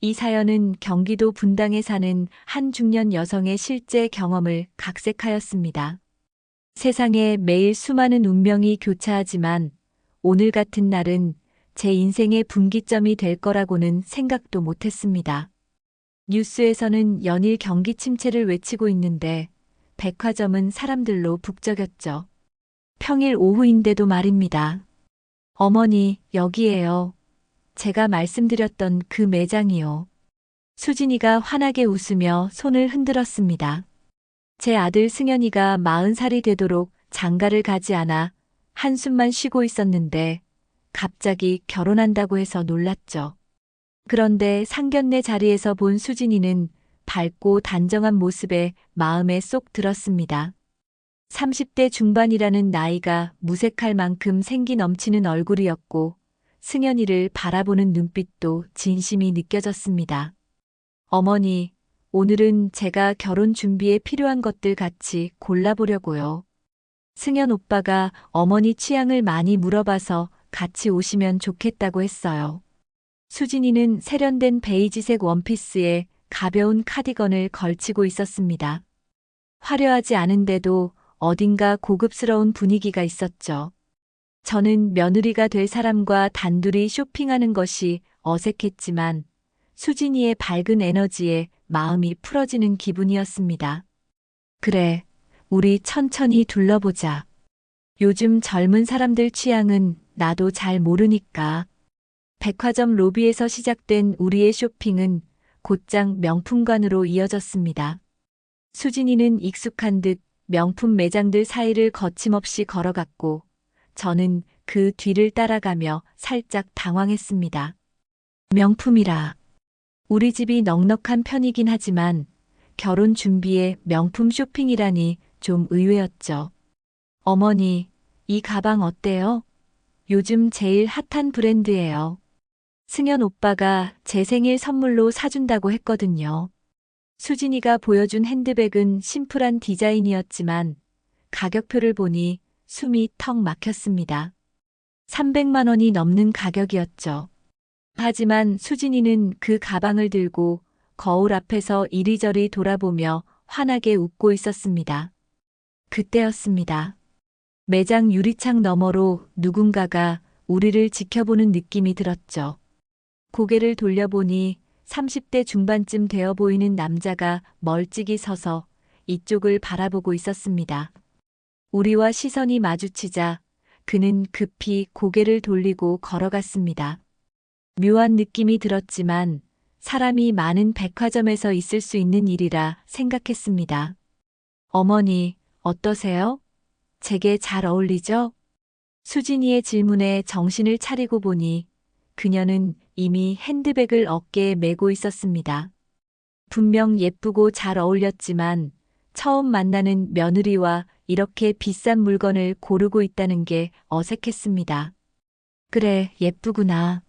이 사연은 경기도 분당에 사는 한 중년 여성의 실제 경험을 각색하였습니다. 세상에 매일 수많은 운명이 교차하지만 오늘 같은 날은 제 인생의 분기점이 될 거라고는 생각도 못했습니다. 뉴스에서는 연일 경기 침체를 외치고 있는데 백화점은 사람들로 북적였죠. 평일 오후인데도 말입니다. 어머니, 여기에요. 제가 말씀드렸던 그 매장이요. 수진이가 환하게 웃으며 손을 흔들었습니다. 제 아들 승현이가 40살이 되도록 장가를 가지 않아 한숨만 쉬고 있었는데 갑자기 결혼한다고 해서 놀랐죠. 그런데 상견례 자리에서 본 수진이는 밝고 단정한 모습에 마음에 쏙 들었습니다. 30대 중반이라는 나이가 무색할 만큼 생기 넘치는 얼굴이었고 승현이를 바라보는 눈빛도 진심이 느껴졌습니다. 어머니, 오늘은 제가 결혼 준비에 필요한 것들 같이 골라보려고요. 승현 오빠가 어머니 취향을 많이 물어봐서 같이 오시면 좋겠다고 했어요. 수진이는 세련된 베이지색 원피스에 가벼운 카디건을 걸치고 있었습니다. 화려하지 않은데도 어딘가 고급스러운 분위기가 있었죠. 저는 며느리가 될 사람과 단둘이 쇼핑하는 것이 어색했지만 수진이의 밝은 에너지에 마음이 풀어지는 기분이었습니다. 그래, 우리 천천히 둘러보자. 요즘 젊은 사람들 취향은 나도 잘 모르니까. 백화점 로비에서 시작된 우리의 쇼핑은 곧장 명품관으로 이어졌습니다. 수진이는 익숙한 듯 명품 매장들 사이를 거침없이 걸어갔고 저는 그 뒤를 따라가며 살짝 당황했습니다. 명품이라. 우리 집이 넉넉한 편이긴 하지만 결혼 준비에 명품 쇼핑이라니 좀 의외였죠. 어머니, 이 가방 어때요? 요즘 제일 핫한 브랜드예요. 승현 오빠가 제 생일 선물로 사준다고 했거든요. 수진이가 보여준 핸드백은 심플한 디자인이었지만 가격표를 보니 숨이 턱 막혔습니다. 300만 원이 넘는 가격이었죠. 하지만 수진이는 그 가방을 들고 거울 앞에서 이리저리 돌아보며 환하게 웃고 있었습니다. 그때였습니다. 매장 유리창 너머로 누군가가 우리를 지켜보는 느낌이 들었죠. 고개를 돌려보니 30대 중반쯤 되어 보이는 남자가 멀찍이 서서 이쪽을 바라보고 있었습니다. 우리와 시선이 마주치자 그는 급히 고개를 돌리고 걸어갔습니다. 묘한 느낌이 들었지만 사람이 많은 백화점에서 있을 수 있는 일이라 생각했습니다. 어머니, 어떠세요? 제게 잘 어울리죠? 수진이의 질문에 정신을 차리고 보니 그녀는 이미 핸드백을 어깨에 메고 있었습니다. 분명 예쁘고 잘 어울렸지만 처음 만나는 며느리와 이렇게 비싼 물건을 고르고 있다는 게 어색했습니다. 그래, 예쁘구나.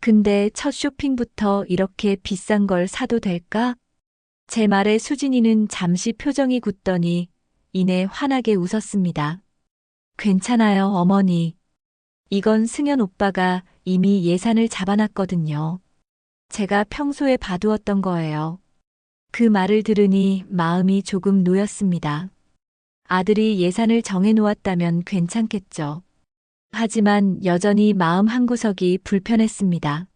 근데 첫 쇼핑부터 이렇게 비싼 걸 사도 될까? 제 말에 수진이는 잠시 표정이 굳더니 이내 환하게 웃었습니다. 괜찮아요, 어머니. 이건 승현 오빠가 이미 예산을 잡아놨거든요. 제가 평소에 봐두었던 거예요. 그 말을 들으니 마음이 조금 놓였습니다. 아들이 예산을 정해놓았다면 괜찮겠죠. 하지만 여전히 마음 한구석이 불편했습니다.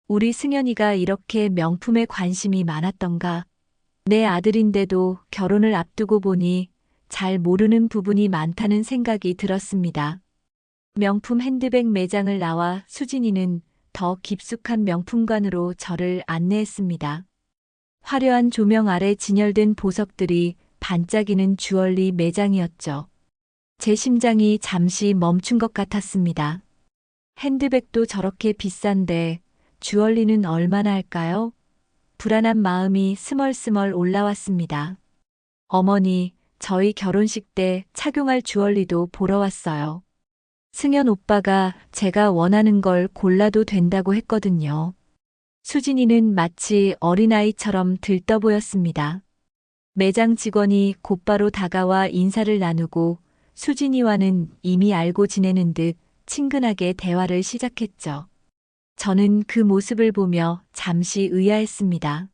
우리 승현이가 이렇게 명품에 관심이 많았던가? 내 아들인데도 결혼을 앞두고 보니 잘 모르는 부분이 많다는 생각이 들었습니다. 명품 핸드백 매장을 나와 수진이는 더 깊숙한 명품관으로 저를 안내했습니다. 화려한 조명 아래 진열된 보석들이 반짝이는 주얼리 매장이었죠. 제 심장이 잠시 멈춘 것 같았습니다. 핸드백도 저렇게 비싼데 주얼리는 얼마나 할까요? 불안한 마음이 스멀스멀 올라왔습니다. 어머니, 저희 결혼식 때 착용할 주얼리도 보러 왔어요. 승현 오빠가 제가 원하는 걸 골라도 된다고 했거든요. 수진이는 마치 어린아이처럼 들떠 보였습니다. 매장 직원이 곧바로 다가와 인사를 나누고 수진이와는 이미 알고 지내는 듯 친근하게 대화를 시작했죠. 저는 그 모습을 보며 잠시 의아했습니다.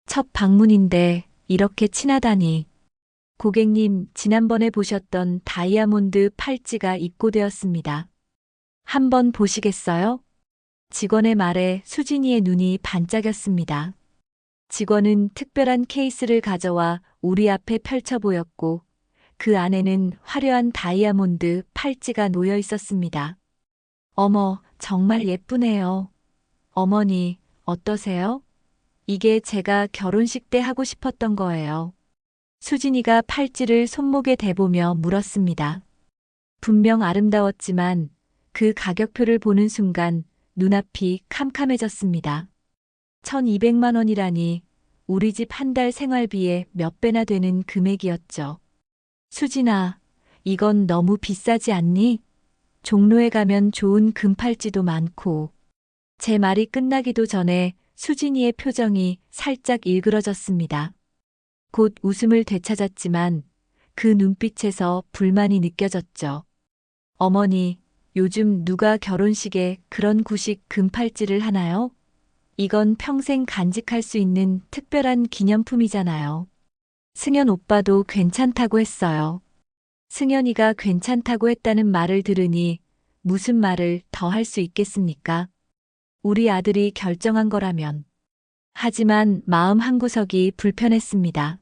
첫 방문인데 이렇게 친하다니. 고객님, 지난번에 보셨던 다이아몬드 팔찌가 입고되었습니다. 한번 보시겠어요? 직원의 말에 수진이의 눈이 반짝였습니다. 직원은 특별한 케이스를 가져와 우리 앞에 펼쳐 보였고, 그 안에는 화려한 다이아몬드 팔찌가 놓여 있었습니다. 어머, 정말 예쁘네요. 어머니, 어떠세요? 이게 제가 결혼식 때 하고 싶었던 거예요. 수진이가 팔찌를 손목에 대보며 물었습니다. 분명 아름다웠지만 그 가격표를 보는 순간 눈앞이 캄캄해졌습니다. 1200만 원이라니 우리 집 한 달 생활비의 몇 배나 되는 금액이었죠. 수진아, 이건 너무 비싸지 않니? 종로에 가면 좋은 금팔찌도 많고. 제 말이 끝나기도 전에 수진이의 표정이 살짝 일그러졌습니다. 곧 웃음을 되찾았지만 그 눈빛에서 불만이 느껴졌죠. 어머니, 요즘 누가 결혼식에 그런 구식 금팔찌를 하나요? 이건 평생 간직할 수 있는 특별한 기념품이잖아요. 승현 오빠도 괜찮다고 했어요. 승현이가 괜찮다고 했다는 말을 들으니 무슨 말을 더 할 수 있겠습니까? 우리 아들이 결정한 거라면. 하지만 마음 한구석이 불편했습니다.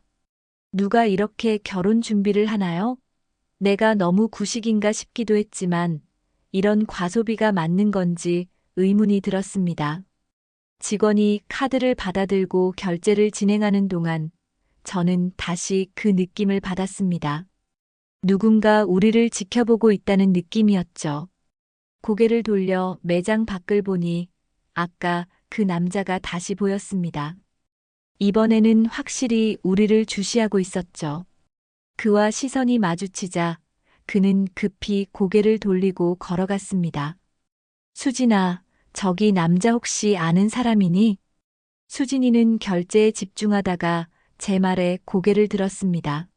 누가 이렇게 결혼 준비를 하나요? 내가 너무 구식인가 싶기도 했지만 이런 과소비가 맞는 건지 의문이 들었습니다. 직원이 카드를 받아들고 결제를 진행하는 동안 저는 다시 그 느낌을 받았습니다. 누군가 우리를 지켜보고 있다는 느낌이었죠. 고개를 돌려 매장 밖을 보니 아까 그 남자가 다시 보였습니다. 이번에는 확실히 우리를 주시하고 있었죠. 그와 시선이 마주치자 그는 급히 고개를 돌리고 걸어갔습니다. 수진아, 저기 남자 혹시 아는 사람이니? 수진이는 결제에 집중하다가 제 말에 고개를 들었습니다.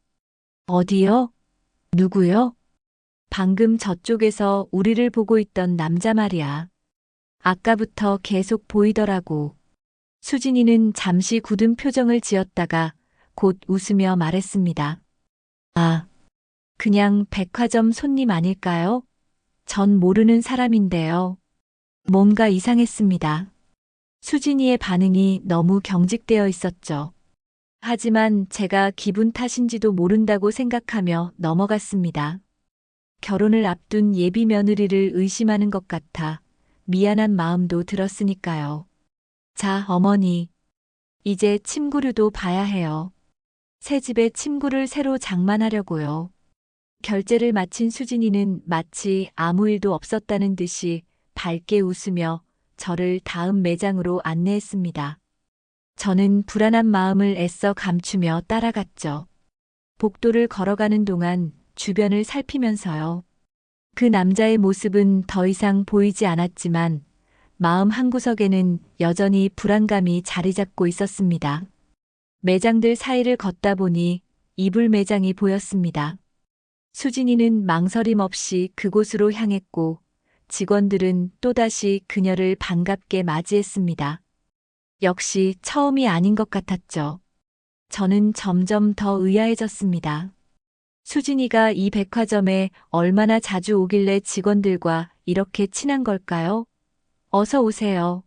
어디요? 누구요? 방금 저쪽에서 우리를 보고 있던 남자 말이야. 아까부터 계속 보이더라고. 수진이는 잠시 굳은 표정을 지었다가 곧 웃으며 말했습니다. 아, 그냥 백화점 손님 아닐까요? 전 모르는 사람인데요. 뭔가 이상했습니다. 수진이의 반응이 너무 경직되어 있었죠. 하지만 제가 기분 탓인지도 모른다고 생각하며 넘어갔습니다. 결혼을 앞둔 예비 며느리를 의심하는 것 같아 미안한 마음도 들었으니까요. 자, 어머니. 이제 침구류도 봐야 해요. 새 집에 침구를 새로 장만하려고요. 결제를 마친 수진이는 마치 아무 일도 없었다는 듯이 밝게 웃으며 저를 다음 매장으로 안내했습니다. 저는 불안한 마음을 애써 감추며 따라갔죠. 복도를 걸어가는 동안 주변을 살피면서요. 그 남자의 모습은 더 이상 보이지 않았지만 마음 한구석에는 여전히 불안감이 자리 잡고 있었습니다. 매장들 사이를 걷다 보니 이불 매장이 보였습니다. 수진이는 망설임 없이 그곳으로 향했고 직원들은 또다시 그녀를 반갑게 맞이했습니다. 역시 처음이 아닌 것 같았죠. 저는 점점 더 의아해졌습니다. 수진이가 이 백화점에 얼마나 자주 오길래 직원들과 이렇게 친한 걸까요? 어서 오세요.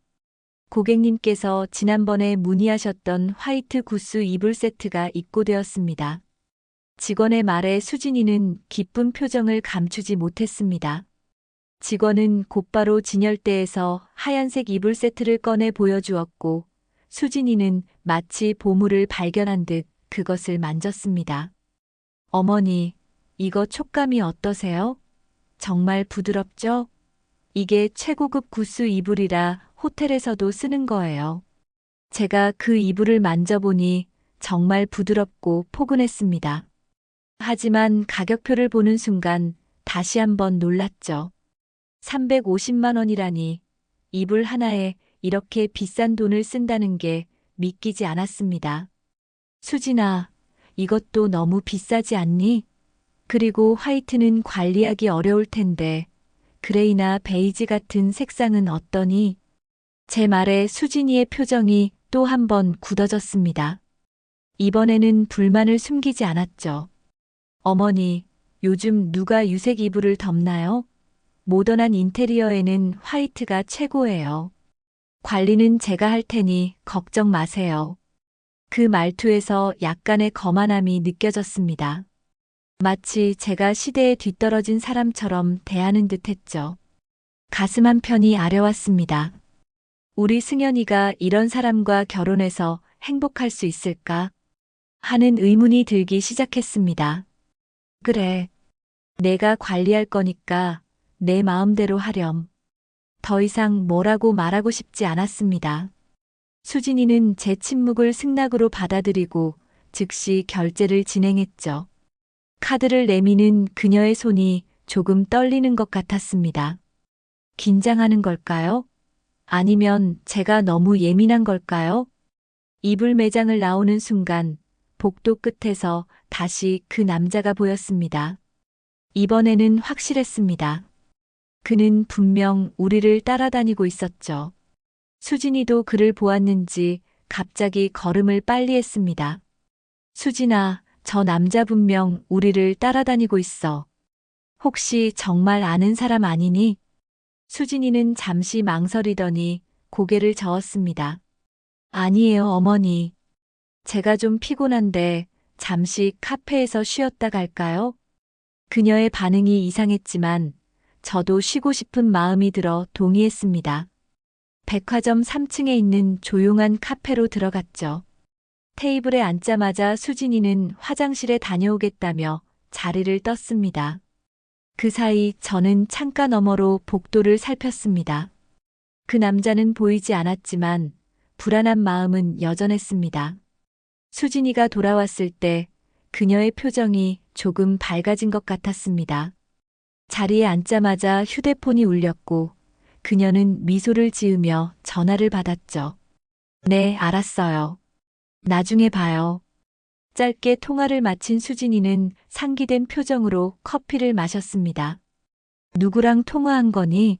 고객님께서 지난번에 문의하셨던 화이트 구스 이불 세트가 입고되었습니다. 직원의 말에 수진이는 기쁜 표정을 감추지 못했습니다. 직원은 곧바로 진열대에서 하얀색 이불 세트를 꺼내 보여주었고 수진이는 마치 보물을 발견한 듯 그것을 만졌습니다. 어머니, 이거 촉감이 어떠세요? 정말 부드럽죠? 이게 최고급 구스 이불이라 호텔에서도 쓰는 거예요. 제가 그 이불을 만져보니 정말 부드럽고 포근했습니다. 하지만 가격표를 보는 순간 다시 한번 놀랐죠. 350만 원이라니 이불 하나에 이렇게 비싼 돈을 쓴다는 게 믿기지 않았습니다. 수진아, 이것도 너무 비싸지 않니? 그리고 화이트는 관리하기 어려울 텐데 그레이나 베이지 같은 색상은 어떠니? 제 말에 수진이의 표정이 또 한 번 굳어졌습니다. 이번에는 불만을 숨기지 않았죠. 어머니, 요즘 누가 유색 이불을 덮나요? 모던한 인테리어에는 화이트가 최고예요. 관리는 제가 할 테니 걱정 마세요. 그 말투에서 약간의 거만함이 느껴졌습니다. 마치 제가 시대에 뒤떨어진 사람처럼 대하는 듯 했죠. 가슴 한편이 아려왔습니다. 우리 승연이가 이런 사람과 결혼해서 행복할 수 있을까? 하는 의문이 들기 시작했습니다. 그래. 내가 관리할 거니까 내 마음대로 하렴. 더 이상 뭐라고 말하고 싶지 않았습니다. 수진이는 제 침묵을 승낙으로 받아들이고 즉시 결제를 진행했죠. 카드를 내미는 그녀의 손이 조금 떨리는 것 같았습니다. 긴장하는 걸까요? 아니면 제가 너무 예민한 걸까요? 이불 매장을 나오는 순간 복도 끝에서 다시 그 남자가 보였습니다. 이번에는 확실했습니다. 그는 분명 우리를 따라다니고 있었죠. 수진이도 그를 보았는지 갑자기 걸음을 빨리 했습니다. 수진아, 저 남자 분명 우리를 따라다니고 있어. 혹시 정말 아는 사람 아니니? 수진이는 잠시 망설이더니 고개를 저었습니다. 아니에요, 어머니. 제가 좀 피곤한데 잠시 카페에서 쉬었다 갈까요? 그녀의 반응이 이상했지만 저도 쉬고 싶은 마음이 들어 동의했습니다. 백화점 3층에 있는 조용한 카페로 들어갔죠. 테이블에 앉자마자 수진이는 화장실에 다녀오겠다며 자리를 떴습니다. 그 사이 저는 창가 너머로 복도를 살폈습니다. 그 남자는 보이지 않았지만 불안한 마음은 여전했습니다. 수진이가 돌아왔을 때 그녀의 표정이 조금 밝아진 것 같았습니다. 자리에 앉자마자 휴대폰이 울렸고 그녀는 미소를 지으며 전화를 받았죠. 네, 알았어요. 나중에 봐요. 짧게 통화를 마친 수진이는 상기된 표정으로 커피를 마셨습니다. 누구랑 통화한 거니?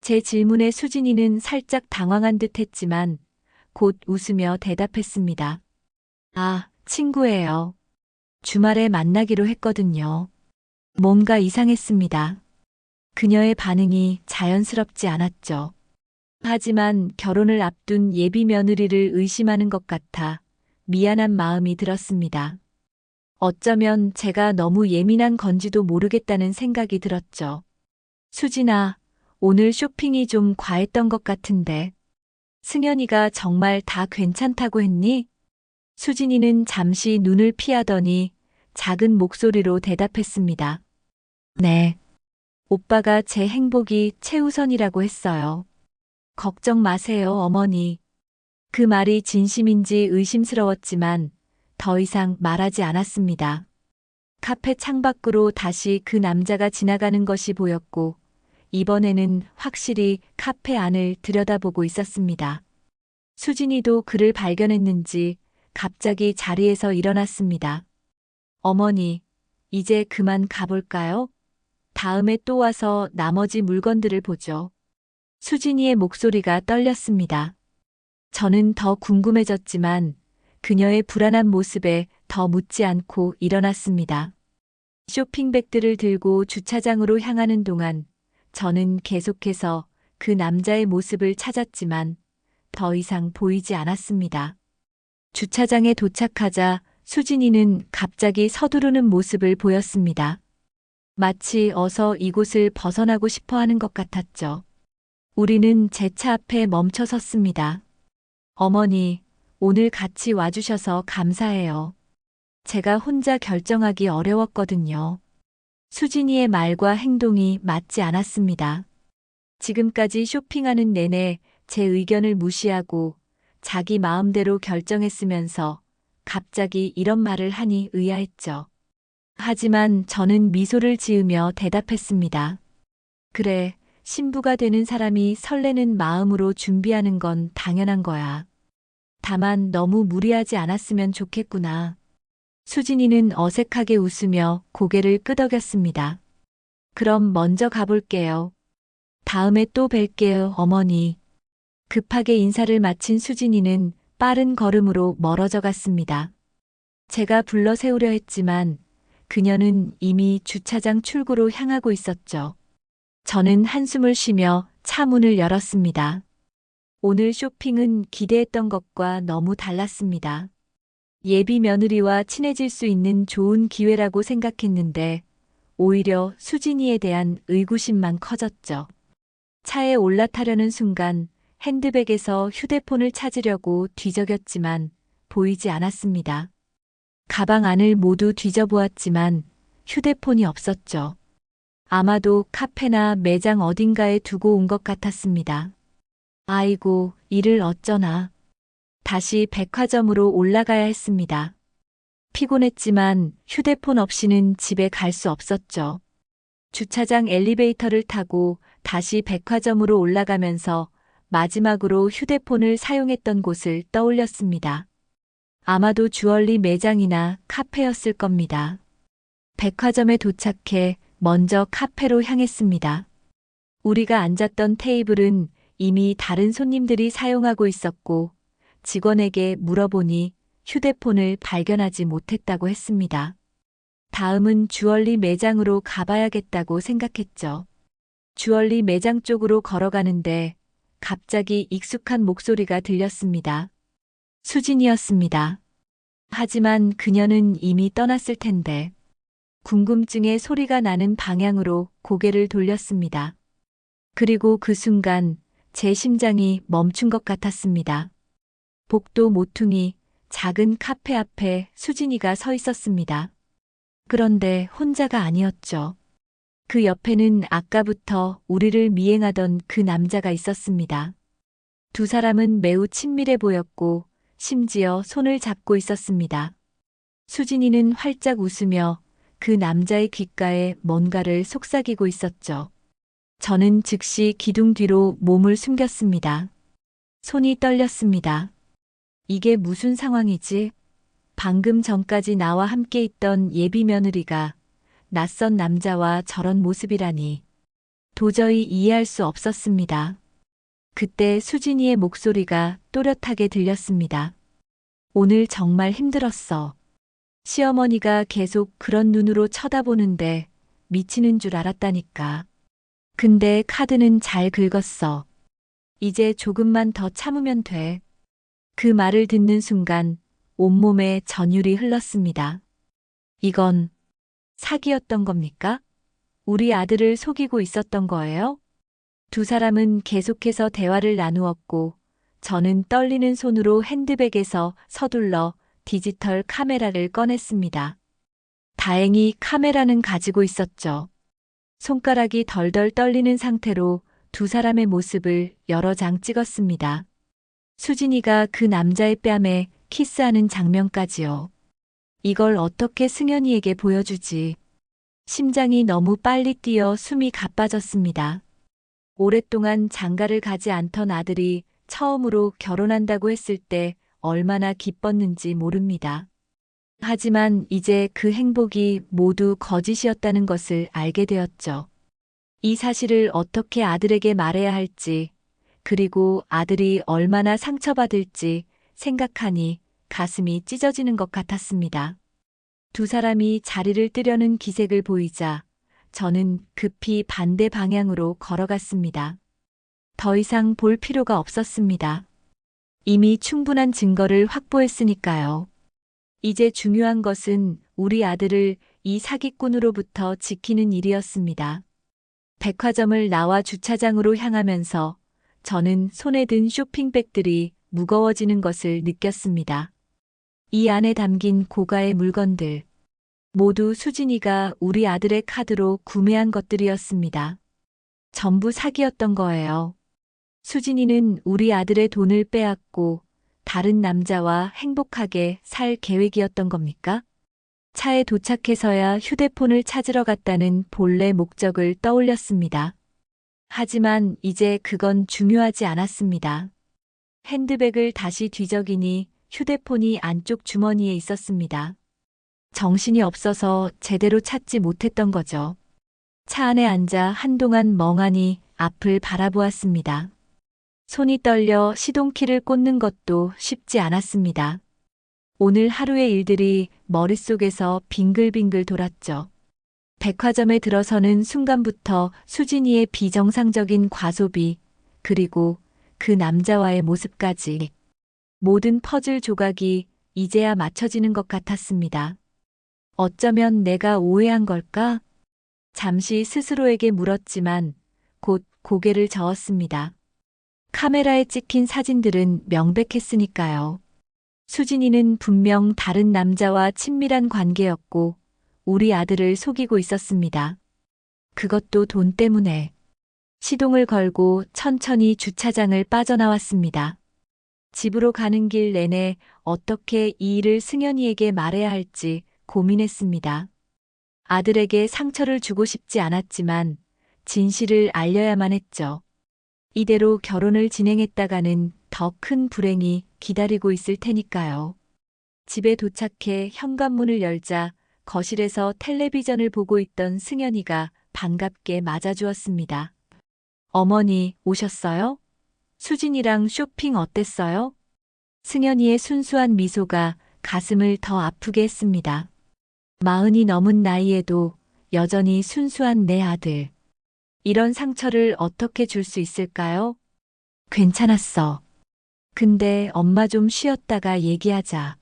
제 질문에 수진이는 살짝 당황한 듯 했지만 곧 웃으며 대답했습니다. 아, 친구예요. 주말에 만나기로 했거든요. 뭔가 이상했습니다. 그녀의 반응이 자연스럽지 않았죠. 하지만 결혼을 앞둔 예비 며느리를 의심하는 것 같아 미안한 마음이 들었습니다. 어쩌면 제가 너무 예민한 건지도 모르겠다는 생각이 들었죠. 수진아, 오늘 쇼핑이 좀 과했던 것 같은데. 승연이가 정말 다 괜찮다고 했니? 수진이는 잠시 눈을 피하더니 작은 목소리로 대답했습니다. 네. 오빠가 제 행복이 최우선이라고 했어요. 걱정 마세요, 어머니. 그 말이 진심인지 의심스러웠지만 더 이상 말하지 않았습니다. 카페 창밖으로 다시 그 남자가 지나가는 것이 보였고 이번에는 확실히 카페 안을 들여다보고 있었습니다. 수진이도 그를 발견했는지 갑자기 자리에서 일어났습니다. 어머니, 이제 그만 가볼까요? 다음에 또 와서 나머지 물건들을 보죠. 수진이의 목소리가 떨렸습니다. 저는 더 궁금해졌지만 그녀의 불안한 모습에 더 묻지 않고 일어났습니다. 쇼핑백들을 들고 주차장으로 향하는 동안 저는 계속해서 그 남자의 모습을 찾았지만 더 이상 보이지 않았습니다. 주차장에 도착하자 수진이는 갑자기 서두르는 모습을 보였습니다. 마치 어서 이곳을 벗어나고 싶어 하는 것 같았죠. 우리는 제 차 앞에 멈춰 섰습니다. 어머니, 오늘 같이 와주셔서 감사해요. 제가 혼자 결정하기 어려웠거든요. 수진이의 말과 행동이 맞지 않았습니다. 지금까지 쇼핑하는 내내 제 의견을 무시하고 자기 마음대로 결정했으면서 갑자기 이런 말을 하니 의아했죠. 하지만 저는 미소를 지으며 대답했습니다. 그래, 신부가 되는 사람이 설레는 마음으로 준비하는 건 당연한 거야. 다만 너무 무리하지 않았으면 좋겠구나. 수진이는 어색하게 웃으며 고개를 끄덕였습니다. 그럼 먼저 가볼게요. 다음에 또 뵐게요, 어머니. 급하게 인사를 마친 수진이는 빠른 걸음으로 멀어져 갔습니다. 제가 불러 세우려 했지만 그녀는 이미 주차장 출구로 향하고 있었죠. 저는 한숨을 쉬며 차 문을 열었습니다. 오늘 쇼핑은 기대했던 것과 너무 달랐습니다. 예비 며느리와 친해질 수 있는 좋은 기회라고 생각했는데 오히려 수진이에 대한 의구심만 커졌죠. 차에 올라타려는 순간 핸드백에서 휴대폰을 찾으려고 뒤적였지만 보이지 않았습니다. 가방 안을 모두 뒤져보았지만 휴대폰이 없었죠. 아마도 카페나 매장 어딘가에 두고 온 것 같았습니다. 아이고, 이를 어쩌나. 다시 백화점으로 올라가야 했습니다. 피곤했지만 휴대폰 없이는 집에 갈 수 없었죠. 주차장 엘리베이터를 타고 다시 백화점으로 올라가면서 마지막으로 휴대폰을 사용했던 곳을 떠올렸습니다. 아마도 주얼리 매장이나 카페였을 겁니다. 백화점에 도착해 먼저 카페로 향했습니다. 우리가 앉았던 테이블은 이미 다른 손님들이 사용하고 있었고 직원에게 물어보니 휴대폰을 발견하지 못했다고 했습니다. 다음은 주얼리 매장으로 가봐야겠다고 생각했죠. 주얼리 매장 쪽으로 걸어가는데 갑자기 익숙한 목소리가 들렸습니다. 수진이었습니다. 하지만 그녀는 이미 떠났을 텐데 궁금증에 소리가 나는 방향으로 고개를 돌렸습니다. 그리고 그 순간 제 심장이 멈춘 것 같았습니다. 복도 모퉁이 작은 카페 앞에 수진이가 서 있었습니다. 그런데 혼자가 아니었죠. 그 옆에는 아까부터 우리를 미행하던 그 남자가 있었습니다. 두 사람은 매우 친밀해 보였고 심지어 손을 잡고 있었습니다. 수진이는 활짝 웃으며 그 남자의 귓가에 뭔가를 속삭이고 있었죠. 저는 즉시 기둥 뒤로 몸을 숨겼습니다. 손이 떨렸습니다. 이게 무슨 상황이지? 방금 전까지 나와 함께 있던 예비 며느리가 낯선 남자와 저런 모습이라니. 도저히 이해할 수 없었습니다. 그때 수진이의 목소리가 또렷하게 들렸습니다. 오늘 정말 힘들었어. 시어머니가 계속 그런 눈으로 쳐다보는데 미치는 줄 알았다니까. 근데 카드는 잘 긁었어. 이제 조금만 더 참으면 돼. 그 말을 듣는 순간 온몸에 전율이 흘렀습니다. 이건 사기였던 겁니까? 우리 아들을 속이고 있었던 거예요? 두 사람은 계속해서 대화를 나누었고 저는 떨리는 손으로 핸드백에서 서둘러 디지털 카메라를 꺼냈습니다. 다행히 카메라는 가지고 있었죠. 손가락이 덜덜 떨리는 상태로 두 사람의 모습을 여러 장 찍었습니다. 수진이가 그 남자의 뺨에 키스하는 장면까지요. 이걸 어떻게 승현이에게 보여주지? 심장이 너무 빨리 뛰어 숨이 가빠졌습니다. 오랫동안 장가를 가지 않던 아들이 처음으로 결혼한다고 했을 때 얼마나 기뻤는지 모릅니다. 하지만 이제 그 행복이 모두 거짓이었다는 것을 알게 되었죠. 이 사실을 어떻게 아들에게 말해야 할지, 그리고 아들이 얼마나 상처받을지 생각하니 가슴이 찢어지는 것 같았습니다. 두 사람이 자리를 뜨려는 기색을 보이자 저는 급히 반대 방향으로 걸어갔습니다. 더 이상 볼 필요가 없었습니다. 이미 충분한 증거를 확보했으니까요. 이제 중요한 것은 우리 아들을 이 사기꾼으로부터 지키는 일이었습니다. 백화점을 나와 주차장으로 향하면서 저는 손에 든 쇼핑백들이 무거워지는 것을 느꼈습니다. 이 안에 담긴 고가의 물건들, 모두 수진이가 우리 아들의 카드로 구매한 것들이었습니다. 전부 사기였던 거예요. 수진이는 우리 아들의 돈을 빼앗고 다른 남자와 행복하게 살 계획이었던 겁니까? 차에 도착해서야 휴대폰을 찾으러 갔다는 본래 목적을 떠올렸습니다. 하지만 이제 그건 중요하지 않았습니다. 핸드백을 다시 뒤적이니 휴대폰이 안쪽 주머니에 있었습니다. 정신이 없어서 제대로 찾지 못했던 거죠. 차 안에 앉아 한동안 멍하니 앞을 바라보았습니다. 손이 떨려 시동키를 꽂는 것도 쉽지 않았습니다. 오늘 하루의 일들이 머릿속에서 빙글빙글 돌았죠. 백화점에 들어서는 순간부터 수진이의 비정상적인 과소비, 그리고 그 남자와의 모습까지 모든 퍼즐 조각이 이제야 맞춰지는 것 같았습니다. 어쩌면 내가 오해한 걸까? 잠시 스스로에게 물었지만 곧 고개를 저었습니다. 카메라에 찍힌 사진들은 명백했으니까요. 수진이는 분명 다른 남자와 친밀한 관계였고 우리 아들을 속이고 있었습니다. 그것도 돈 때문에. 시동을 걸고 천천히 주차장을 빠져나왔습니다. 집으로 가는 길 내내 어떻게 이 일을 승현이에게 말해야 할지 고민했습니다. 아들에게 상처를 주고 싶지 않았지만 진실을 알려야만 했죠. 이대로 결혼을 진행했다가는 더 큰 불행이 기다리고 있을 테니까요. 집에 도착해 현관문을 열자 거실에서 텔레비전을 보고 있던 승현이가 반갑게 맞아주었습니다. 어머니 오셨어요? 수진이랑 쇼핑 어땠어요? 승현이의 순수한 미소가 가슴을 더 아프게 했습니다. 40이 넘은 나이에도 여전히 순수한 내 아들. 이런 상처를 어떻게 줄 수 있을까요? 괜찮았어. 근데 엄마 좀 쉬었다가 얘기하자.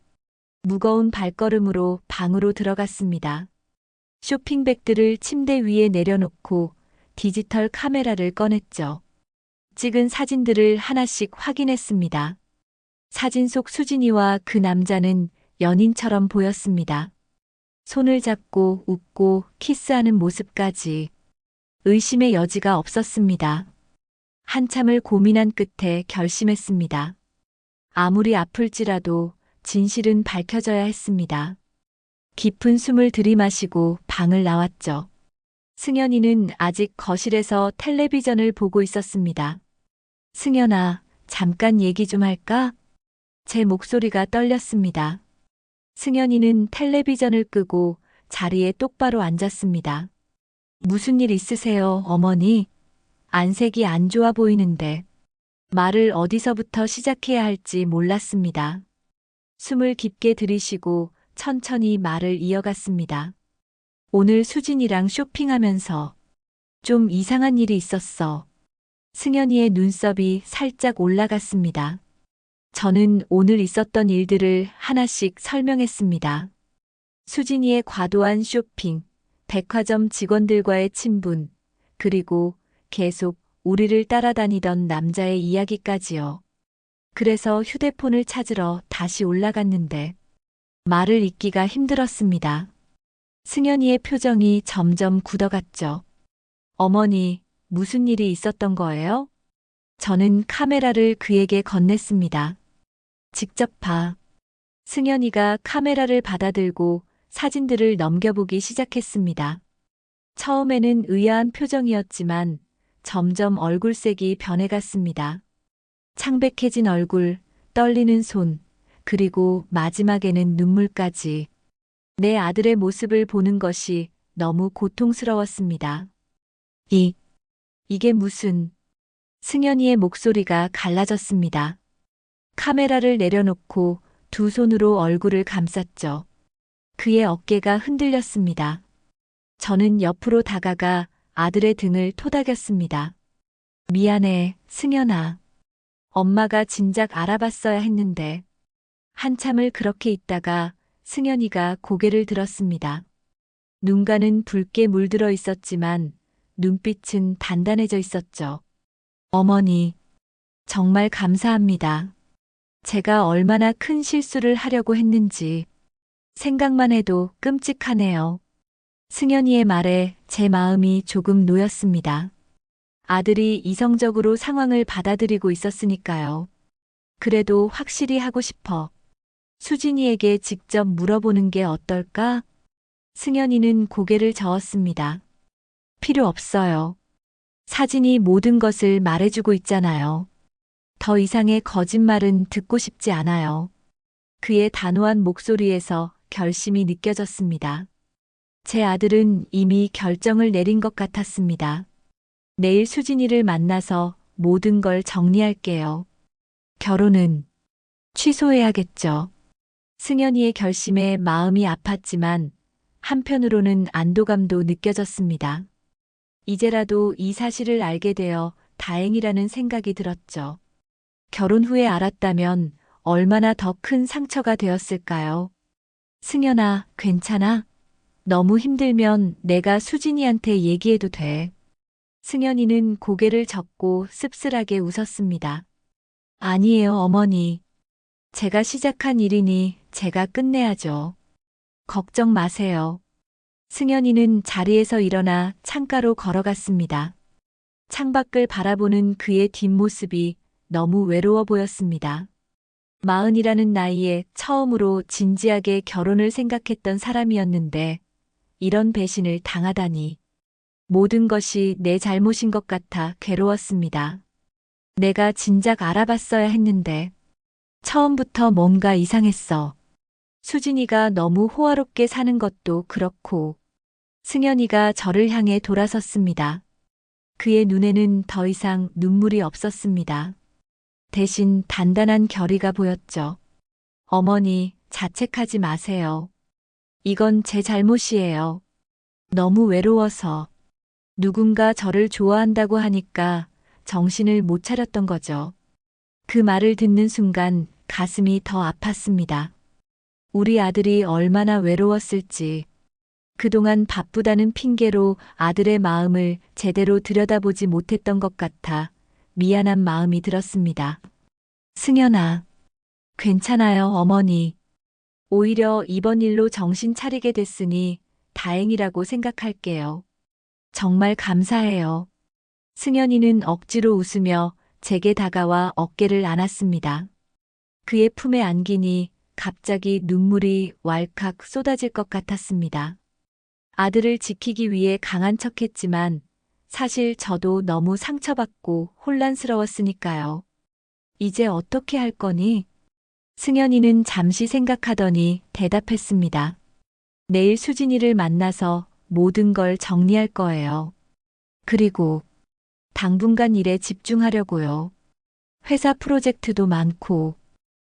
무거운 발걸음으로 방으로 들어갔습니다. 쇼핑백들을 침대 위에 내려놓고 디지털 카메라를 꺼냈죠. 찍은 사진들을 하나씩 확인했습니다. 사진 속 수진이와 그 남자는 연인처럼 보였습니다. 손을 잡고 웃고 키스하는 모습까지 의심의 여지가 없었습니다. 한참을 고민한 끝에 결심했습니다. 아무리 아플지라도 진실은 밝혀져야 했습니다. 깊은 숨을 들이마시고 방을 나왔죠. 승현이는 아직 거실에서 텔레비전을 보고 있었습니다. 승현아, 잠깐 얘기 좀 할까? 제 목소리가 떨렸습니다. 승현이는 텔레비전을 끄고 자리에 똑바로 앉았습니다. 무슨 일 있으세요, 어머니? 안색이 안 좋아 보이는데. 말을 어디서부터 시작해야 할지 몰랐습니다. 숨을 깊게 들이쉬고 천천히 말을 이어갔습니다. 오늘 수진이랑 쇼핑하면서 좀 이상한 일이 있었어. 승현이의 눈썹이 살짝 올라갔습니다. 저는 오늘 있었던 일들을 하나씩 설명했습니다. 수진이의 과도한 쇼핑, 백화점 직원들과의 친분, 그리고 계속 우리를 따라다니던 남자의 이야기까지요. 그래서 휴대폰을 찾으러 다시 올라갔는데 말을 잇기가 힘들었습니다. 승현이의 표정이 점점 굳어갔죠. 어머니, 무슨 일이 있었던 거예요? 저는 카메라를 그에게 건넸습니다. 직접 봐. 승현이가 카메라를 받아들고 사진들을 넘겨보기 시작했습니다. 처음에는 의아한 표정이었지만 점점 얼굴색이 변해갔습니다. 창백해진 얼굴, 떨리는 손, 그리고 마지막에는 눈물까지. 내 아들의 모습을 보는 것이 너무 고통스러웠습니다. 이게 무슨... 승현이의 목소리가 갈라졌습니다. 카메라를 내려놓고 두 손으로 얼굴을 감쌌죠. 그의 어깨가 흔들렸습니다. 저는 옆으로 다가가 아들의 등을 토닥였습니다. 미안해, 승현아. 엄마가 진작 알아봤어야 했는데. 한참을 그렇게 있다가 승현이가 고개를 들었습니다. 눈가는 붉게 물들어 있었지만 눈빛은 단단해져 있었죠. 어머니, 정말 감사합니다. 제가 얼마나 큰 실수를 하려고 했는지 생각만 해도 끔찍하네요. 승현이의 말에 제 마음이 조금 놓였습니다. 아들이 이성적으로 상황을 받아들이고 있었으니까요. 그래도 확실히 하고 싶어. 수진이에게 직접 물어보는 게 어떨까? 승현이는 고개를 저었습니다. 필요 없어요. 사진이 모든 것을 말해주고 있잖아요. 더 이상의 거짓말은 듣고 싶지 않아요. 그의 단호한 목소리에서 결심이 느껴졌습니다. 제 아들은 이미 결정을 내린 것 같았습니다. 내일 수진이를 만나서 모든 걸 정리할게요. 결혼은 취소해야겠죠. 승연이의 결심에 마음이 아팠지만 한편으로는 안도감도 느껴졌습니다. 이제라도 이 사실을 알게 되어 다행이라는 생각이 들었죠. 결혼 후에 알았다면 얼마나 더 큰 상처가 되었을까요? 승연아, 괜찮아? 너무 힘들면 내가 수진이한테 얘기해도 돼. 승연이는 고개를 젓고 씁쓸하게 웃었습니다. 아니에요, 어머니. 제가 시작한 일이니 제가 끝내야죠. 걱정 마세요. 승연이는 자리에서 일어나 창가로 걸어갔습니다. 창밖을 바라보는 그의 뒷모습이 너무 외로워 보였습니다. 40이라는 나이에 처음으로 진지하게 결혼을 생각했던 사람이었는데 이런 배신을 당하다니. 모든 것이 내 잘못인 것 같아 괴로웠습니다. 내가 진작 알아봤어야 했는데 처음부터 뭔가 이상했어. 수진이가 너무 호화롭게 사는 것도 그렇고 승연이가 저를 향해 돌아섰습니다. 그의 눈에는 더 이상 눈물이 없었습니다. 대신 단단한 결의가 보였죠. 어머니, 자책하지 마세요. 이건 제 잘못이에요. 너무 외로워서. 누군가 저를 좋아한다고 하니까 정신을 못 차렸던 거죠. 그 말을 듣는 순간 가슴이 더 아팠습니다. 우리 아들이 얼마나 외로웠을지. 그동안 바쁘다는 핑계로 아들의 마음을 제대로 들여다보지 못했던 것 같아 미안한 마음이 들었습니다. 승연아, 괜찮아요, 어머니. 오히려 이번 일로 정신 차리게 됐으니 다행이라고 생각할게요. 정말 감사해요. 승연이는 억지로 웃으며 제게 다가와 어깨를 안았습니다. 그의 품에 안기니 갑자기 눈물이 왈칵 쏟아질 것 같았습니다. 아들을 지키기 위해 강한 척했지만 사실 저도 너무 상처받고 혼란스러웠으니까요. 이제 어떻게 할 거니? 승연이는 잠시 생각하더니 대답했습니다. 내일 수진이를 만나서 모든 걸 정리할 거예요. 그리고 당분간 일에 집중하려고요. 회사 프로젝트도 많고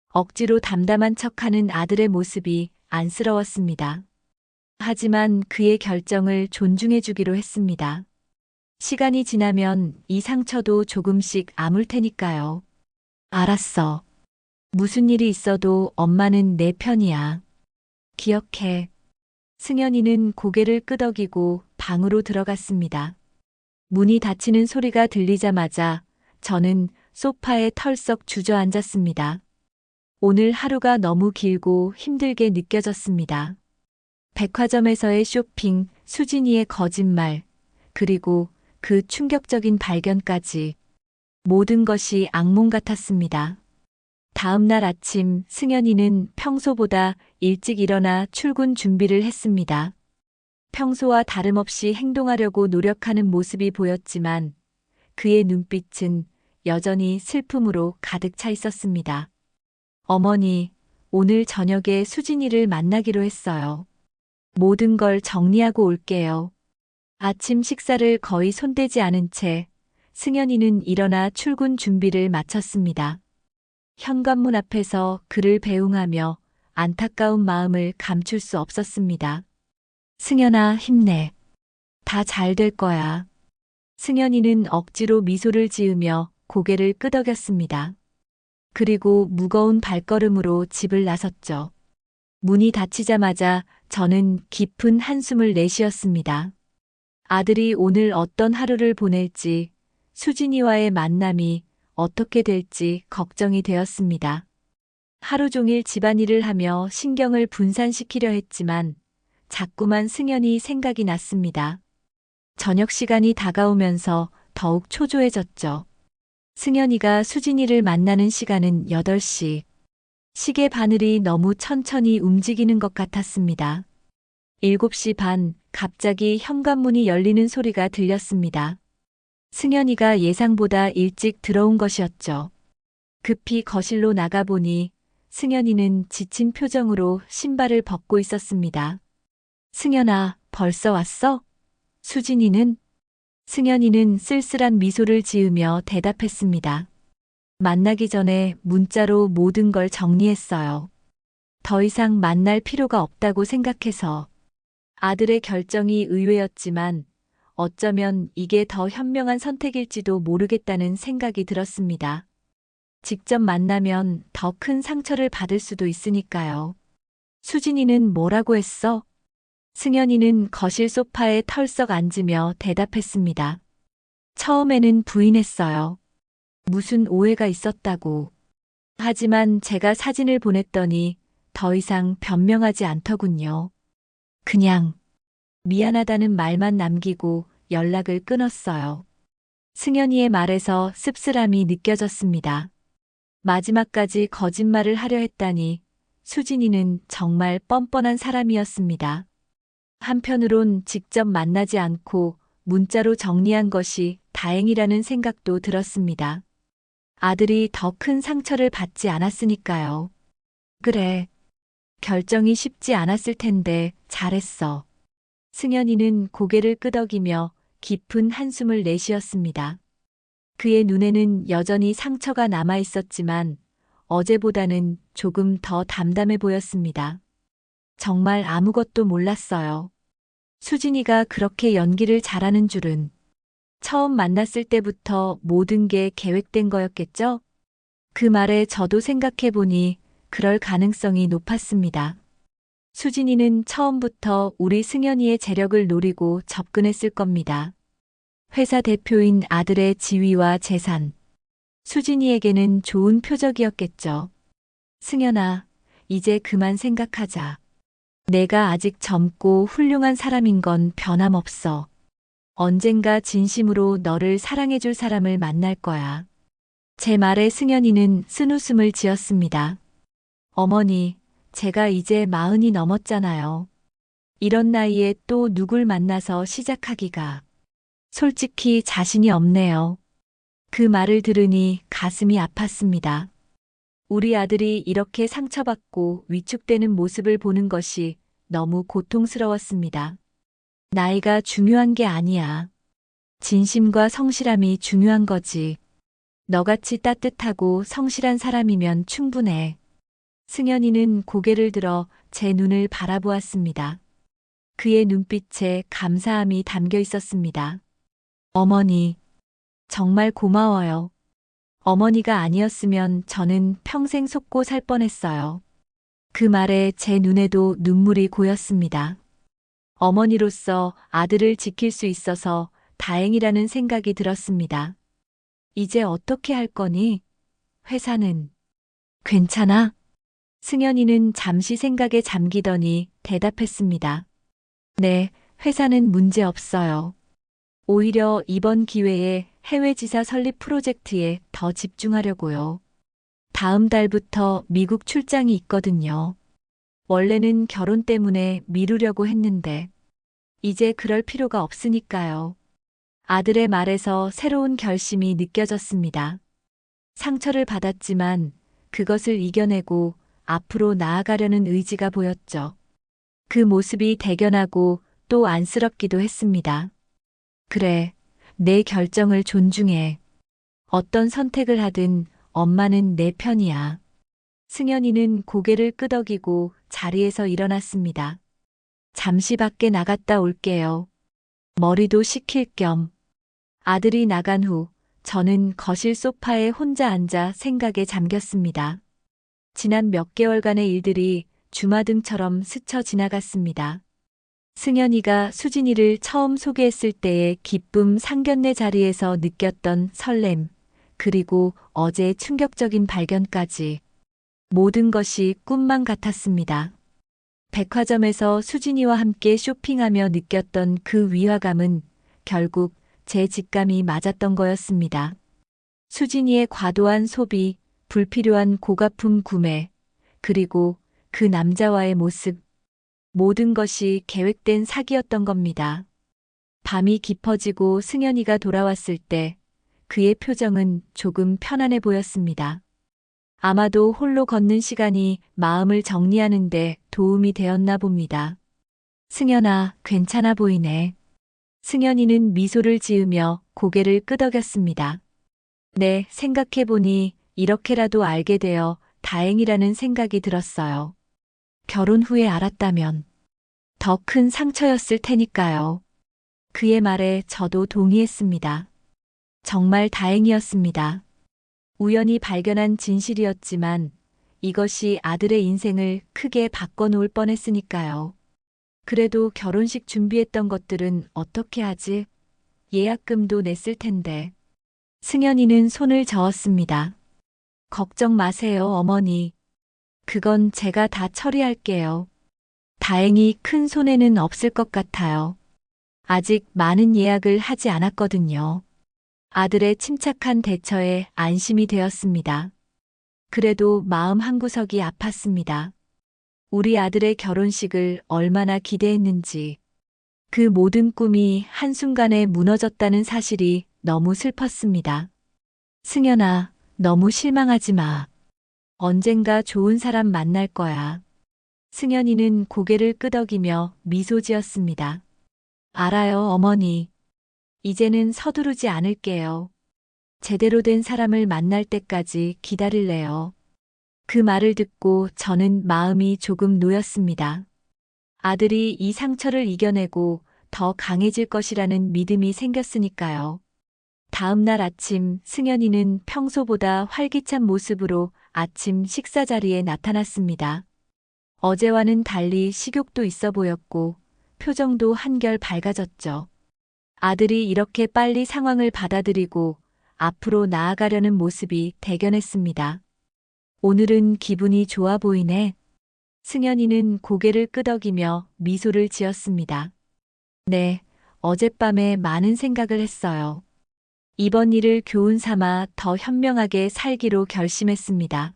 억지로 담담한 척하는 아들의 모습이 안쓰러웠습니다. 하지만 그의 결정을 존중해 주기로 했습니다. 시간이 지나면 이 상처도 조금씩 아물 테니까요. 알았어. 무슨 일이 있어도 엄마는 내 편이야. 기억해. 승연이는 고개를 끄덕이고 방으로 들어갔습니다. 문이 닫히는 소리가 들리자마자 저는 소파에 털썩 주저앉았습니다. 오늘 하루가 너무 길고 힘들게 느껴졌습니다. 백화점에서의 쇼핑, 수진이의 거짓말, 그리고 그 충격적인 발견까지 모든 것이 악몽 같았습니다. 다음 날 아침 승연이는 평소보다 일찍 일어나 출근 준비를 했습니다. 평소와 다름없이 행동하려고 노력하는 모습이 보였지만 그의 눈빛은 여전히 슬픔으로 가득 차 있었습니다. 어머니, 오늘 저녁에 수진이를 만나기로 했어요. 모든 걸 정리하고 올게요. 아침 식사를 거의 손대지 않은 채 승연이는 일어나 출근 준비를 마쳤습니다. 현관문 앞에서 그를 배웅하며 안타까운 마음을 감출 수 없었습니다. 승연아, 힘내. 다 잘 될 거야. 승연이는 억지로 미소를 지으며 고개를 끄덕였습니다. 그리고 무거운 발걸음으로 집을 나섰죠. 문이 닫히자마자 저는 깊은 한숨을 내쉬었습니다. 아들이 오늘 어떤 하루를 보낼지, 수진이와의 만남이 어떻게 될지 걱정이 되었습니다. 하루 종일 집안일을 하며 신경을 분산시키려 했지만 자꾸만 승연이 생각이 났습니다. 저녁 시간이 다가오면서 더욱 초조해졌죠. 승연이가 수진이를 만나는 시간은 8시. 시계 바늘이 너무 천천히 움직이는 것 같았습니다. 7시 반, 갑자기 현관문이 열리는 소리가 들렸습니다. 승연이가 예상보다 일찍 들어온 것이었죠. 급히 거실로 나가보니 승연이는 지친 표정으로 신발을 벗고 있었습니다. 승연아, 벌써 왔어? 수진이는? 승현이는 쓸쓸한 미소를 지으며 대답했습니다. 만나기 전에 문자로 모든 걸 정리했어요. 더 이상 만날 필요가 없다고 생각해서. 아들의 결정이 의외였지만 어쩌면 이게 더 현명한 선택일지도 모르겠다는 생각이 들었습니다. 직접 만나면 더 큰 상처를 받을 수도 있으니까요. 수진이는 뭐라고 했어? 승현이는 거실 소파에 털썩 앉으며 대답했습니다. 처음에는 부인했어요. 무슨 오해가 있었다고. 하지만 제가 사진을 보냈더니 더 이상 변명하지 않더군요. 그냥 미안하다는 말만 남기고 연락을 끊었어요. 승현이의 말에서 씁쓸함이 느껴졌습니다. 마지막까지 거짓말을 하려 했다니 수진이는 정말 뻔뻔한 사람이었습니다. 한편으론 직접 만나지 않고 문자로 정리한 것이 다행이라는 생각도 들었습니다. 아들이 더 큰 상처를 받지 않았으니까요. 그래. 결정이 쉽지 않았을 텐데 잘했어. 승현이는 고개를 끄덕이며 깊은 한숨을 내쉬었습니다. 그의 눈에는 여전히 상처가 남아 있었지만 어제보다는 조금 더 담담해 보였습니다. 정말 아무것도 몰랐어요. 수진이가 그렇게 연기를 잘하는 줄은. 처음 만났을 때부터 모든 게 계획된 거였겠죠? 그 말에 저도 생각해 보니 그럴 가능성이 높았습니다. 수진이는 처음부터 우리 승현이의 재력을 노리고 접근했을 겁니다. 회사 대표인 아들의 지위와 재산. 수진이에게는 좋은 표적이었겠죠. 승현아, 이제 그만 생각하자. 내가 아직 젊고 훌륭한 사람인 건 변함없어. 언젠가 진심으로 너를 사랑해줄 사람을 만날 거야. 제 말에 승현이는 쓴웃음을 지었습니다. 어머니, 제가 이제 40이 넘었잖아요. 이런 나이에 또 누굴 만나서 시작하기가. 솔직히 자신이 없네요. 그 말을 들으니 가슴이 아팠습니다. 우리 아들이 이렇게 상처받고 위축되는 모습을 보는 것이 너무 고통스러웠습니다. 나이가 중요한 게 아니야. 진심과 성실함이 중요한 거지. 너같이 따뜻하고 성실한 사람이면 충분해. 승현이는 고개를 들어 제 눈을 바라보았습니다. 그의 눈빛에 감사함이 담겨 있었습니다. 어머니, 정말 고마워요. 어머니가 아니었으면 저는 평생 속고 살 뻔했어요. 그 말에 제 눈에도 눈물이 고였습니다. 어머니로서 아들을 지킬 수 있어서 다행이라는 생각이 들었습니다. 이제 어떻게 할 거니? 회사는 괜찮아? 승현이는 잠시 생각에 잠기더니 대답했습니다. 네, 회사는 문제 없어요. 오히려 이번 기회에 해외 지사 설립 프로젝트에 더 집중하려고요. 다음 달부터 미국 출장이 있거든요. 원래는 결혼 때문에 미루려고 했는데 이제 그럴 필요가 없으니까요. 아들의 말에서 새로운 결심이 느껴졌습니다. 상처를 받았지만 그것을 이겨내고 앞으로 나아가려는 의지가 보였죠. 그 모습이 대견하고 또 안쓰럽기도 했습니다. 그래, 내 결정을 존중해. 어떤 선택을 하든 엄마는 내 편이야. 승현이는 고개를 끄덕이고 자리에서 일어났습니다. 잠시 밖에 나갔다 올게요. 머리도 식힐 겸. 아들이 나간 후 저는 거실 소파에 혼자 앉아 생각에 잠겼습니다. 지난 몇 개월간의 일들이 주마등처럼 스쳐 지나갔습니다. 승현이가 수진이를 처음 소개했을 때의 기쁨 상견례 자리에서 느꼈던 설렘, 그리고 어제의 충격적인 발견까지 모든 것이 꿈만 같았습니다. 백화점에서 수진이와 함께 쇼핑하며 느꼈던 그 위화감은 결국 제 직감이 맞았던 거였습니다. 수진이의 과도한 소비, 불필요한 고가품 구매, 그리고 그 남자와의 모습, 모든 것이 계획된 사기였던 겁니다. 밤이 깊어지고 승현이가 돌아왔을 때 그의 표정은 조금 편안해 보였습니다. 아마도 홀로 걷는 시간이 마음을 정리하는 데 도움이 되었나 봅니다. 승현아, 괜찮아 보이네. 승현이는 미소를 지으며 고개를 끄덕였습니다. 네, 생각해보니 이렇게라도 알게 되어 다행이라는 생각이 들었어요. 결혼 후에 알았다면 더 큰 상처였을 테니까요. 그의 말에 저도 동의했습니다. 정말 다행이었습니다. 우연히 발견한 진실이었지만 이것이 아들의 인생을 크게 바꿔놓을 뻔했으니까요. 그래도 결혼식 준비했던 것들은 어떻게 하지? 예약금도 냈을 텐데. 승현이는 손을 저었습니다. 걱정 마세요, 어머니. 그건 제가 다 처리할게요. 다행히 큰 손해는 없을 것 같아요. 아직 많은 예약을 하지 않았거든요. 아들의 침착한 대처에 안심이 되었습니다. 그래도 마음 한구석이 아팠습니다. 우리 아들의 결혼식을 얼마나 기대했는지, 그 모든 꿈이 한순간에 무너졌다는 사실이 너무 슬펐습니다. 승현아, 너무 실망하지 마. 언젠가 좋은 사람 만날 거야. 승현이는 고개를 끄덕이며 미소 지었습니다. 알아요, 어머니. 이제는 서두르지 않을게요. 제대로 된 사람을 만날 때까지 기다릴래요. 그 말을 듣고 저는 마음이 조금 놓였습니다. 아들이 이 상처를 이겨내고 더 강해질 것이라는 믿음이 생겼으니까요. 다음 날 아침 승현이는 평소보다 활기찬 모습으로 아침 식사 자리에 나타났습니다. 어제와는 달리 식욕도 있어 보였고 표정도 한결 밝아졌죠. 아들이 이렇게 빨리 상황을 받아들이고 앞으로 나아가려는 모습이 대견했습니다. 오늘은 기분이 좋아 보이네. 승현이는 고개를 끄덕이며 미소를 지었습니다. 네, 어젯밤에 많은 생각을 했어요. 이번 일을 교훈 삼아 더 현명하게 살기로 결심했습니다.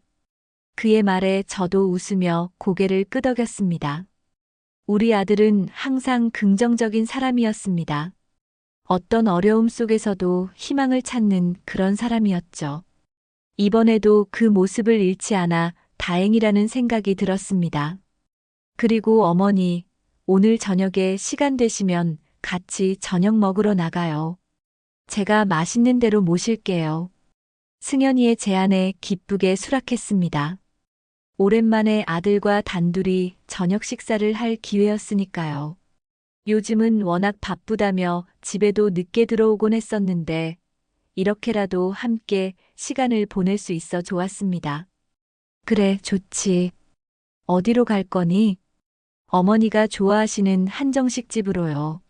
그의 말에 저도 웃으며 고개를 끄덕였습니다. 우리 아들은 항상 긍정적인 사람이었습니다. 어떤 어려움 속에서도 희망을 찾는 그런 사람이었죠. 이번에도 그 모습을 잃지 않아 다행이라는 생각이 들었습니다. 그리고 어머니, 오늘 저녁에 시간 되시면 같이 저녁 먹으러 나가요. 제가 맛있는 대로 모실게요. 승현이의 제안에 기쁘게 수락했습니다. 오랜만에 아들과 단둘이 저녁 식사를 할 기회였으니까요. 요즘은 워낙 바쁘다며 집에도 늦게 들어오곤 했었는데 이렇게라도 함께 시간을 보낼 수 있어 좋았습니다. 그래, 좋지. 어디로 갈 거니? 어머니가 좋아하시는 한정식 집으로요.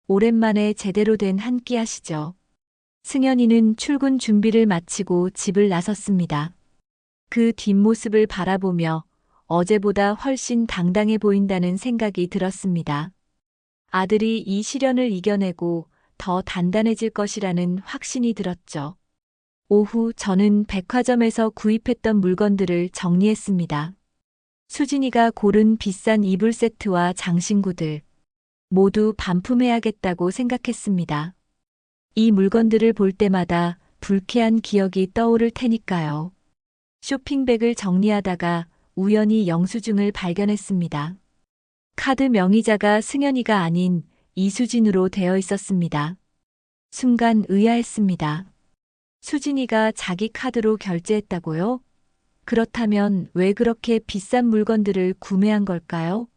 오랜만에 제대로 된 한 끼 하시죠. 승현이는 출근 준비를 마치고 집을 나섰습니다. 그 뒷모습을 바라보며 어제보다 훨씬 당당해 보인다는 생각이 들었습니다. 아들이 이 시련을 이겨내고 더 단단해질 것이라는 확신이 들었죠. 오후 저는 백화점에서 구입했던 물건들을 정리했습니다. 수진이가 고른 비싼 이불 세트와 장신구들 모두 반품해야겠다고 생각했습니다. 이 물건들을 볼 때마다 불쾌한 기억이 떠오를 테니까요. 쇼핑백을 정리하다가 우연히 영수증을 발견했습니다. 카드 명의자가 승현이가 아닌 이수진으로 되어 있었습니다. 순간 의아했습니다. 수진이가 자기 카드로 결제했다고요? 그렇다면 왜 그렇게 비싼 물건들을 구매한 걸까요?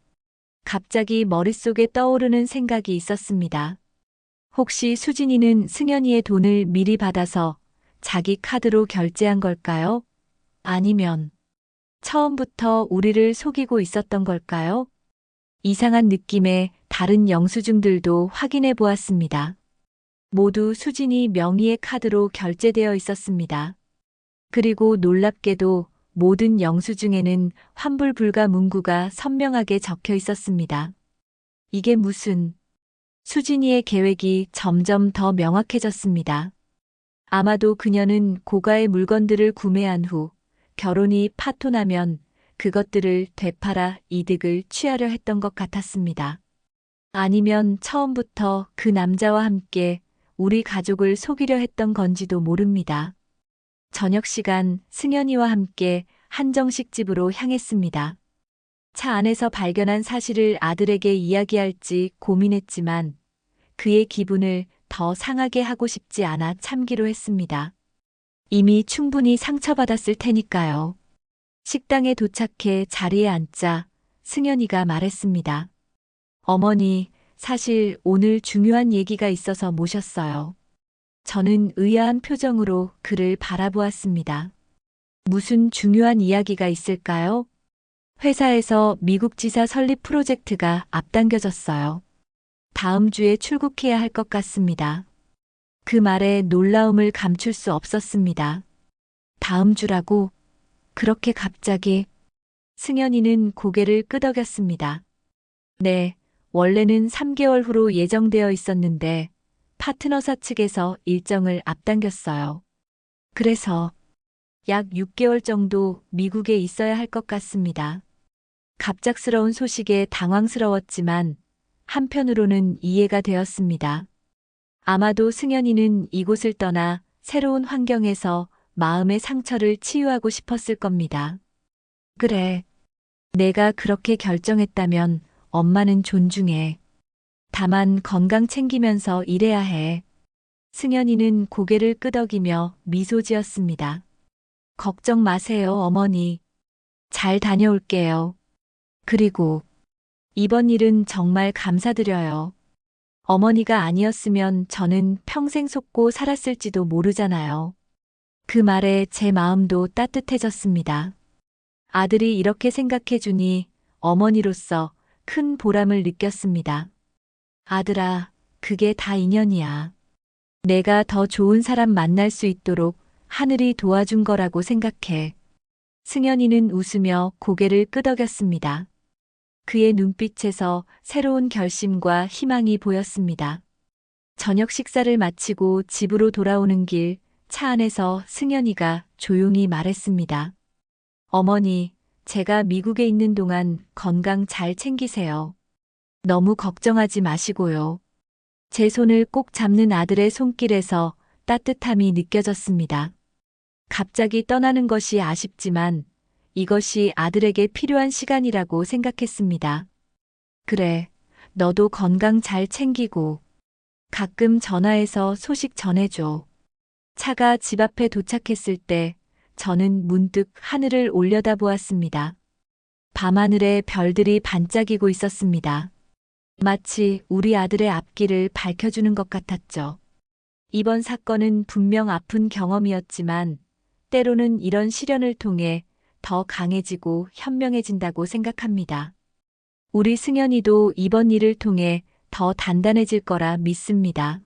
갑자기 머릿속에 떠오르는 생각이 있었습니다. 혹시 수진이는 승현이의 돈을 미리 받아서 자기 카드로 결제한 걸까요? 아니면 처음부터 우리를 속이고 있었던 걸까요? 이상한 느낌에 다른 영수증들도 확인해 보았습니다. 모두 수진이 명의의 카드로 결제되어 있었습니다. 그리고 놀랍게도 모든 영수증에는 환불 불가 문구가 선명하게 적혀 있었습니다. 이게 무슨... 수진이의 계획이 점점 더 명확해졌습니다. 아마도 그녀는 고가의 물건들을 구매한 후 결혼이 파토나면 그것들을 되팔아 이득을 취하려 했던 것 같았습니다. 아니면 처음부터 그 남자와 함께 우리 가족을 속이려 했던 건지도 모릅니다. 저녁 시간 승현이와 함께 한정식 집으로 향했습니다. 차 안에서 발견한 사실을 아들에게 이야기할지 고민했지만 그의 기분을 더 상하게 하고 싶지 않아 참기로 했습니다. 이미 충분히 상처받았을 테니까요. 식당에 도착해 자리에 앉자 승연이가 말했습니다. 어머니, 사실 오늘 중요한 얘기가 있어서 모셨어요. 저는 의아한 표정으로 그를 바라보았습니다. 무슨 중요한 이야기가 있을까요? 회사에서 미국 지사 설립 프로젝트가 앞당겨졌어요. 다음 주에 출국해야 할 것 같습니다. 그 말에 놀라움을 감출 수 없었습니다. 다음 주라고? 그렇게 갑자기? 승연이는 고개를 끄덕였습니다. 네, 원래는 3개월 후로 예정되어 있었는데 파트너사 측에서 일정을 앞당겼어요. 그래서 약 6개월 정도 미국에 있어야 할 것 같습니다. 갑작스러운 소식에 당황스러웠지만 한편으로는 이해가 되었습니다. 아마도 승연이는 이곳을 떠나 새로운 환경에서 마음의 상처를 치유하고 싶었을 겁니다. 그래, 내가 그렇게 결정했다면 엄마는 존중해. 다만 건강 챙기면서 일해야 해. 승연이는 고개를 끄덕이며 미소 지었습니다. 걱정 마세요, 어머니. 잘 다녀올게요. 그리고 이번 일은 정말 감사드려요. 어머니가 아니었으면 저는 평생 속고 살았을지도 모르잖아요. 그 말에 제 마음도 따뜻해졌습니다. 아들이 이렇게 생각해주니 어머니로서 큰 보람을 느꼈습니다. 아들아, 그게 다 인연이야. 내가 더 좋은 사람 만날 수 있도록 하늘이 도와준 거라고 생각해. 승연이는 웃으며 고개를 끄덕였습니다. 그의 눈빛에서 새로운 결심과 희망이 보였습니다. 저녁 식사를 마치고 집으로 돌아오는 길, 차 안에서 승연이가 조용히 말했습니다. 어머니, 제가 미국에 있는 동안 건강 잘 챙기세요. 너무 걱정하지 마시고요. 제 손을 꼭 잡는 아들의 손길에서 따뜻함이 느껴졌습니다. 갑자기 떠나는 것이 아쉽지만 이것이 아들에게 필요한 시간이라고 생각했습니다. 그래, 너도 건강 잘 챙기고 가끔 전화해서 소식 전해줘. 차가 집 앞에 도착했을 때 저는 문득 하늘을 올려다보았습니다. 밤하늘에 별들이 반짝이고 있었습니다. 마치 우리 아들의 앞길을 밝혀주는 것 같았죠. 이번 사건은 분명 아픈 경험이었지만 때로는 이런 시련을 통해 더 강해지고 현명해진다고 생각합니다. 우리 승연이도 이번 일을 통해 더 단단해질 거라 믿습니다.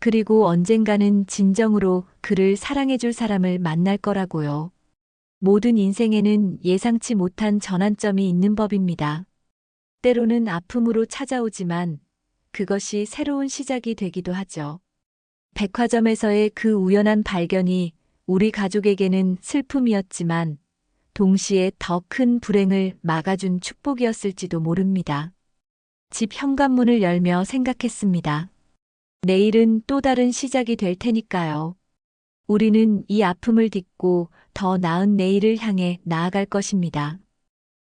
그리고 언젠가는 진정으로 그를 사랑해줄 사람을 만날 거라고요. 모든 인생에는 예상치 못한 전환점이 있는 법입니다. 때로는 아픔으로 찾아오지만 그것이 새로운 시작이 되기도 하죠. 백화점에서의 그 우연한 발견이 우리 가족에게는 슬픔이었지만 동시에 더 큰 불행을 막아준 축복이었을지도 모릅니다. 집 현관문을 열며 생각했습니다. 내일은 또 다른 시작이 될 테니까요. 우리는 이 아픔을 딛고 더 나은 내일을 향해 나아갈 것입니다.